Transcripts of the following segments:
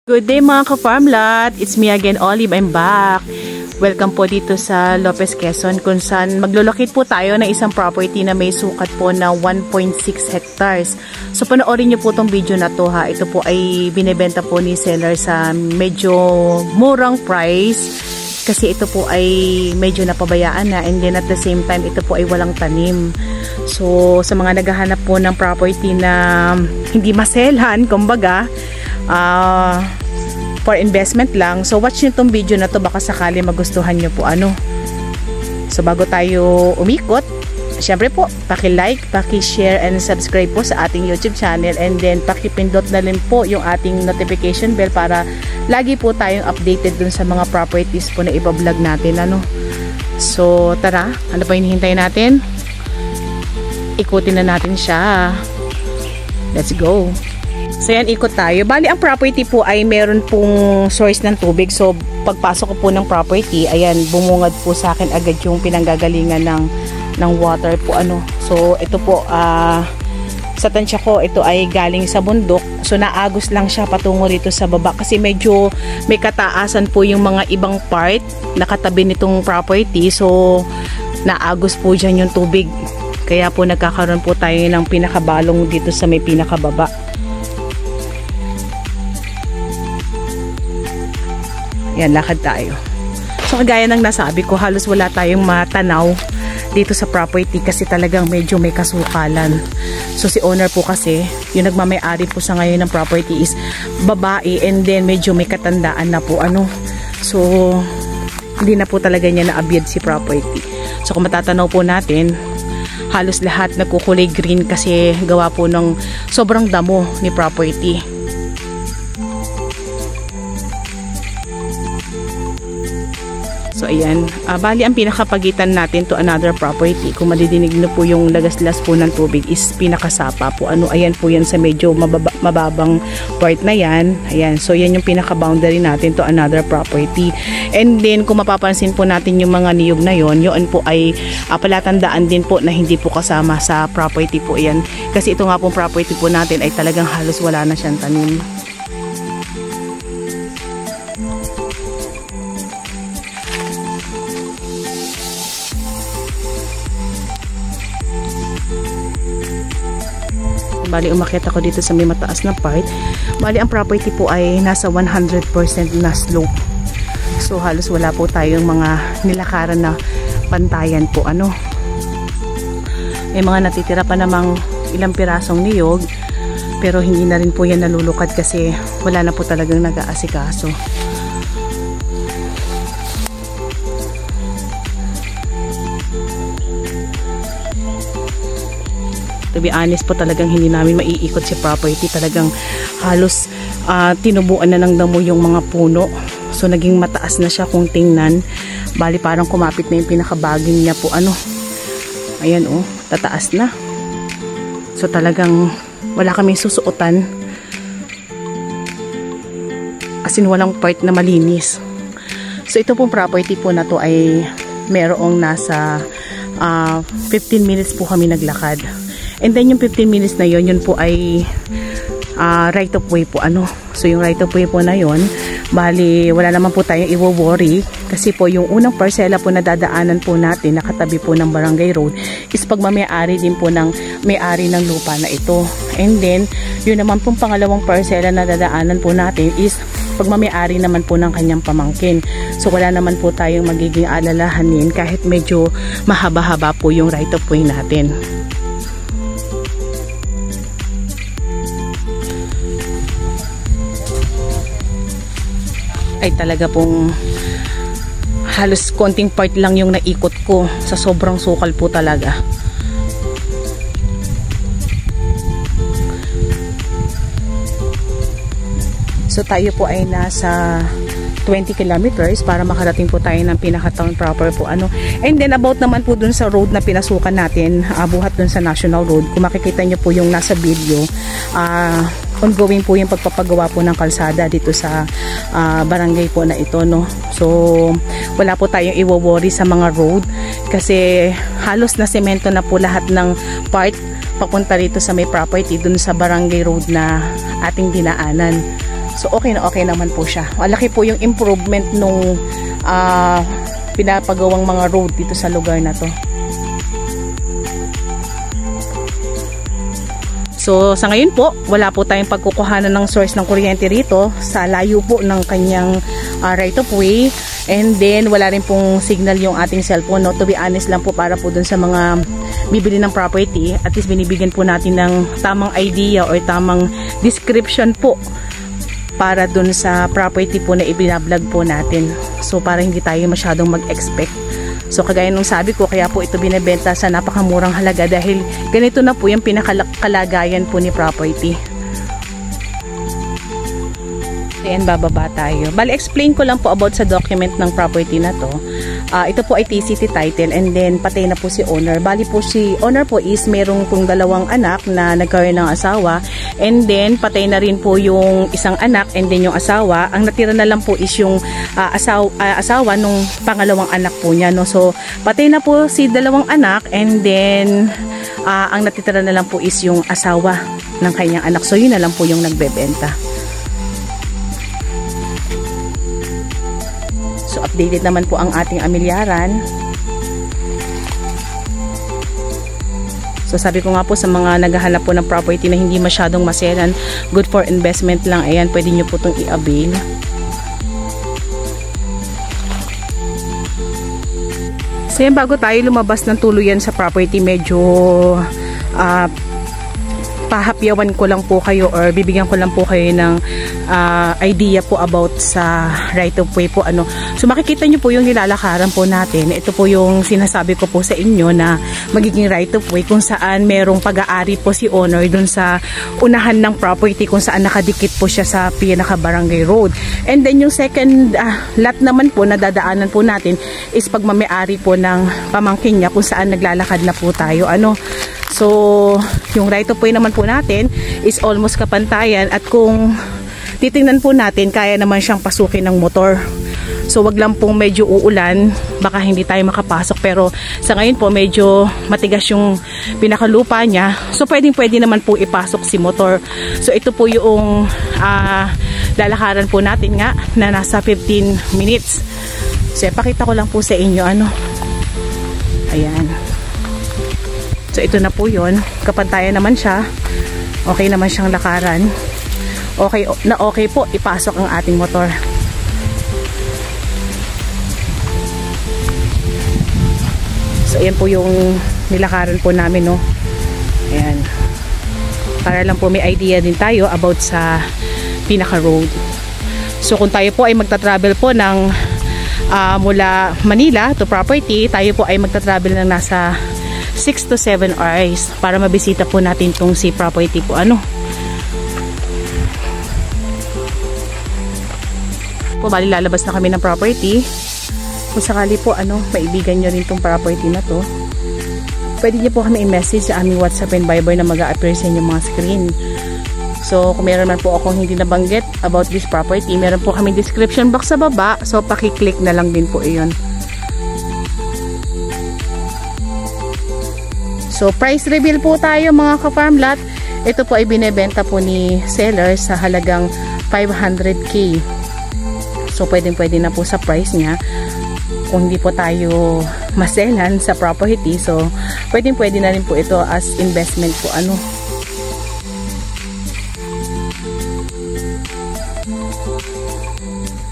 Good day mga ka-farmlot! It's me again, Olive. I'm back. Welcome po dito sa Lopez, Quezon kung saan maglolocate po tayo ng isang property na may sukat po na 1.6 hectares. So panoorin nyo po tong video na to ha. Ito po ay binibenta po ni seller sa medyo murang price kasi ito po ay medyo napabayaan na, and then at the same time ito po ay walang tanim. So sa mga naghahanap po ng property na hindi maselhan, kumbaga for investment lang, so watch nyo itong video na to, baka sakali magustuhan nyo po ano. So bago tayo umikot, syempre po paki-like, paki-share and subscribe po sa ating YouTube channel, and then paki-pindot na rin po yung ating notification bell para lagi po tayong updated dun sa mga properties po na iba-vlog natin ano. So tara, ano pa hinihintay natin? Ikutin na natin siya. Let's go. So yan, ikot tayo. Bali, ang property po ay meron pong source ng tubig. So pagpasok ko po ng property, ayan, bumungad po sa akin agad yung pinanggagalingan ng water po ano. So ito po, sa tansya ko, ito ay galing sa bundok. So naagos lang siya patungo rito sa baba kasi medyo may kataasan po yung mga ibang part na katabi nitong property. So naagos po dyan yung tubig. Kaya po nagkakaroon po tayo ng pinakabalong dito sa may pinakababa. Yan, lakad tayo. So kagaya ng nasabi ko, halos wala tayong matanaw dito sa property kasi talagang medyo may kasukalan. So si owner po kasi, yung nagmamay-ari po sa ngayon ng property is babae, and then medyo may katandaan na po ano. So hindi na po talaga niya na-abiyad si property. So kung matatanaw po natin, halos lahat nagkukulay green kasi gawa po ng sobrang damo ni property. So ayan, bali ang pinakapagitan natin to another property, kung madidinig nyo po yung lagaslas po ng tubig, is pinakasapa po ano. Ayan po yan sa medyo mababang part na yan. Ayan, so yan yung pinaka-boundary natin to another property. And then kung mapapansin po natin yung mga niyog na yon, yun po ay palatandaan din po na hindi po kasama sa property po yan. Kasi ito nga pong property po natin ay talagang halos wala na siyang tanim. Bali, umakyat ako dito sa may mataas na part. Bali, ang property po ay nasa 100% na slope. So, halos wala po tayong mga nilakaran na pantayan po ano. May mga natitira pa namang ilang pirasong niyog, pero hindi na rin po yan nalulukad kasi wala na po talagang nag-aasikaso. To be honest po, talagang hindi namin maiikot si property. Talagang halos tinubuan na ng damo yung mga puno. So naging mataas na siya kung tingnan. Bali parang kumapit na yung pinakabaging niya po ano. Ayan oh, tataas na. So talagang wala kaming susuotan. As in walang part na malinis. So ito pong property po na to ay merong nasa 15 minutes po kami naglakad. And then yung 15 minutes na yun po ay right of way po ano. So yung right of way po na yun, bali wala naman po tayong i-worry kasi po yung unang parsela po na dadaanan po natin, nakatabi po ng barangay road, is pagmamayari din po ng may-ari ng lupa na ito. And then yun naman pong pangalawang parsela na dadaanan po natin is pagmamayari naman po ng kanyang pamangkin. So wala naman po tayong magiging alalahanin kahit medyo mahaba-haba po yung right of way natin. Ay talaga pong halos konting part lang yung naikot ko sa sobrang sukal po talaga. So tayo po ay nasa 20 kilometers para makarating po tayo ng pinaka-town proper po ano. And then about naman po dun sa road na pinasukan natin, buhat dun sa National Road, kung makikita nyo po yung nasa video, ongoing po yung pagpapagawa po ng kalsada dito sa barangay po na ito no. So wala po tayong i-worry sa mga road kasi halos na semento na po lahat ng part papunta rito sa may property dun sa barangay road na ating dinaanan. So okay na okay naman po siya. Malaki po yung improvement nung pinapagawang mga road dito sa lugar na to. So sa ngayon po, wala po tayong pagkukuhanan ng source ng kuryente rito sa layo po ng kanyang right of way. And then wala rin pong signal yung ating cellphone, no? To be honest lang po, para po dun sa mga bibili ng property, at least binibigyan po natin ng tamang idea or tamang description po para dun sa property po na ibinablog po natin. So para hindi tayo masyadong mag-expect. So kagaya nung sabi ko, kaya po ito binebenta sa napakamurang halaga dahil ganito na po yung pinakakalagayan po ni property. Ayan, bababa tayo. Bali, explain ko lang po about sa document ng property na to. Ito po ay TCT title, and then patay na po si owner. Bali po si owner po is merong pong 2 anak na nagkaroon ng asawa, and then patay na rin po yung isang anak and then yung asawa. Ang natira na lang po is yung asawa nung pangalawang anak po niya, no? So patay na po si 2 anak, and then ang natitira na lang po is yung asawa ng kanyang anak. So yun na lang po yung nagbebenta. So updated naman po ang ating amilyaran. So sabi ko nga po sa mga naghahanap po ng property na hindi masyadong maselan, good for investment lang, ayan, pwede nyo po itong i-avail. So yan, bago tayo lumabas ng tuluyan sa property, medyo pahapyawan ko lang po kayo or bibigyan ko lang po kayo ng idea po about sa right of way po. So makikita nyo po yung nilalakaran po natin. Ito po yung sinasabi ko po sa inyo na magiging right of way kung saan merong pag-aari po si owner dun sa unahan ng property kung saan nakadikit po siya sa pinaka-barangay road. And then yung second lot naman po na dadaanan po natin is pagmamayari po ng pamangkin niya kung saan naglalakad na po tayo. So yung right of way naman po natin is almost kapantayan, at kung titingnan po natin, kaya naman siyang pasukin ng motor. So wag lang pong medyo uulan, baka hindi tayo makapasok, pero sa ngayon po medyo matigas yung pinakalupa niya, so pwede naman po ipasok si motor. So ito po yung lalakaran po natin nga na nasa 15 minutes. So ipakita ko lang po sa inyo ayan. So ito na po yun, kapantayan naman siya, okay naman siyang lakaran, okay po ipasok ang ating motor. So ayan po yung nilakaran po namin, no? Ayan, para lang po may idea din tayo about sa pinaka road. So kung tayo po ay magta-travel po ng mula Manila to property, tayo po ay magta-travel ng nasa 6 to 7 hours para mabisita po natin tong si property po. Bali lalabas na kami ng property. Kung sakali po maibigan nyo rin tong property na to, pwede nyo po kami i-message sa aming WhatsApp and Viber na mag-a-appear sa inyong mga screen. So kung meron man po akong hindi nabanggit about this property, meron po kami description box sa baba, so pakiclick na lang din po iyon. So price reveal po tayo mga ka-farm lot. Ito po ay binebenta po ni seller sa halagang 500k. So pwede na po sa price niya kung hindi po tayo maselan sa property. So pwede na rin po ito as investment po.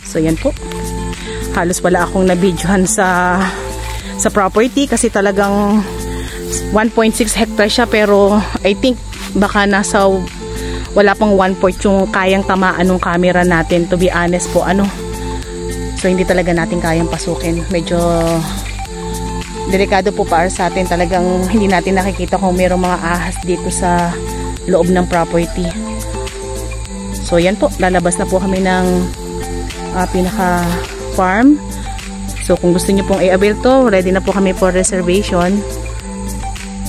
So yan po, halos wala akong nabidyohan sa property kasi talagang 1.6 hectares siya, pero I think baka nasa wala pang 1/4 yung kayang tamaan ng camera natin, to be honest po. So hindi talaga natin kayang pasukin, medyo delikado po para sa atin. Talagang hindi natin nakikita kung mayroong mga ahas dito sa loob ng property. So yan po, lalabas na po kami ng pinaka farm. So kung gusto niyo pong i-avail to, ready na po kami for reservation.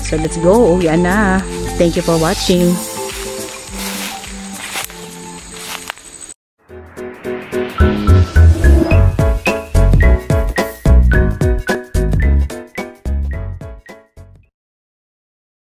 So let's go, uwian na. Thank you for watching.